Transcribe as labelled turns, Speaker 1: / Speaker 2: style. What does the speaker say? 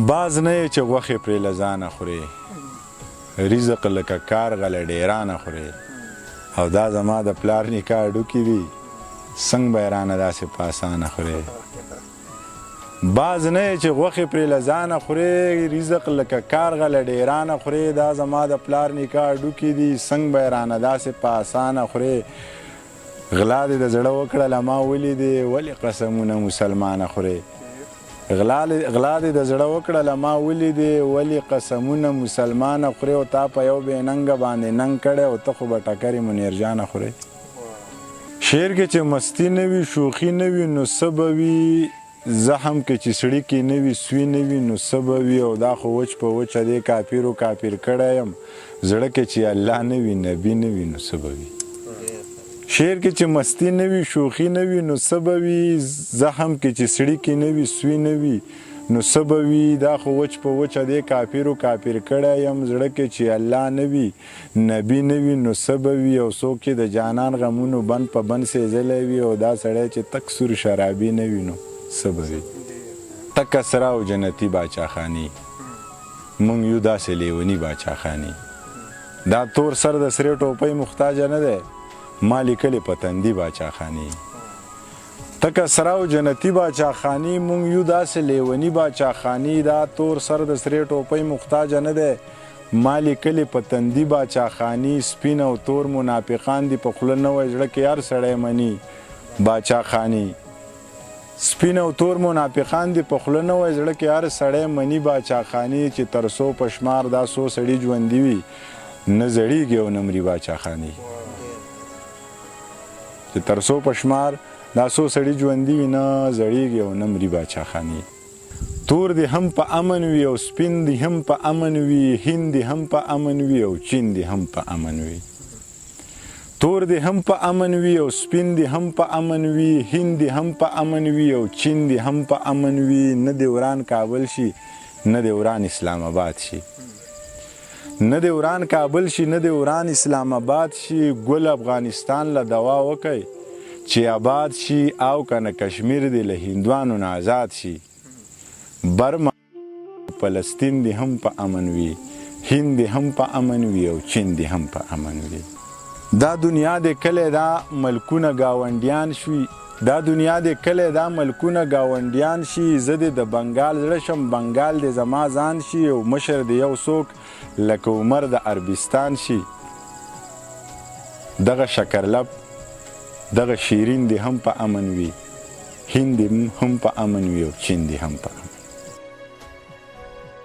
Speaker 1: باز نه یې چې غوښې پرې له ځانه خورې، رزق لکه کارغه له ډیرانه خورې. او دا زما د پلار نیکه هډوکي دي، څنګه به یې رانه داسې په اسانه خورې. باز نه یې چې غوښې پرې له ځانه خورې، رزق لکه کارغه له ډیرانه خورې. دا زما د پلار نیکه هډوکي دي، څنګه به یې رانه داسې په اسانه خورې. غلا دې د زړه وکړله ما ولیدې، ولې قسمونه مسلمانه خورې. غلا دې د زړه وکړله ما ولیدې، ولې قسمونه مسلمانه خورې. او تا په یو بې ننګه باندې ننګ کړی، او ته خو به ټکرې منیرجانه خورې. شعر کې چې مستی نه وي، شوخي نه وي، نو څه به وي. زخم کې چې سړي کې نه وي، سوی نه وي، نو څه به وي. او دا خو وچ په وچه دې کافرو کافر کړی یم، زړه کې چې الله نه وي، نبي نه وي، نو څه به وي. شعر کې چې مستی نه وي، شوخي نه وي، نو څه به وي. زخم کې چې سړي کې نه وي، سوی نه وي، نو څه به وي. دا خو وچ په وچه دې کافرو کافر کړی یم، زړه کې چې الله نه وي، نبي نه وي، نو څه به وي. او څوک چې د جانان غمونو بند په بند سېزلی وي، او دا سړی چې تک سور شرابي نه وي، نو څه به وي. تکه سره او جنتي باچاخاني، موږ یو داسې لیوني باچاخاني. دا تور سر د سرې ټوپۍ محتاجه نه دی، ما لیکلې په تندي باچاخاني. تکه سره او جنتي باچاخاني، موږ یو داسې لیوني باچاخاني. دا تور سر د سرې ټوپۍ محتاجه نه دی، ما لیکلې په تندي باچاخاني. سپین او تور منافقان دي په خوله نه وای، زړه کې هر سړی مني باچاخاني. سپین او تور منافقان دي په خوله نه وای، زړه کې هر سړی مني باچاخاني. چې تر څو په شمار دا څو سړي ژوندي وي، نه زړیږي او نه مري باچاخاني. چې تر څو په شمار دا څو سړي ژوندي وي، نه زړیږي او نه مري باچاخاني. تور دې هم په امن وي، او سپین دې هم په امن وي. هند دې هم په امن وي، او چین دې هم په امن وي. تور دې هم په امن وي، او سپین دې هم په امن وي. هند دې هم په امن وي، او چین دې هم په امن وي. نه دې وران کابل شي، نه دې وران اسلام آباد شي. نه دې وران کابل شي، نه دې وران اسلام آباد شي. ګل افغانستان له دوا وکئ چې آباد شي، او کنه کشمیر دې له هندوانو نه آزاد شي. برما فلسطین دې هم په امن وي، هند دې هم په امن وي، او چین دې هم په امن وي. دا دنیا دې کله دا ملکونه گاونډیان شوي، دا دنیا دې کله دا ملکونه گاونډیان شي. زه دې د بنګال زړه شم، بنګال دې زما ځان شي. او مشر دې یو څوک لکه عمر د عربستان شي. دغه شکرلب دغه شیرین دې هم په امن وي، هند دې هم په امن وي، او چین دې هم په امن وي.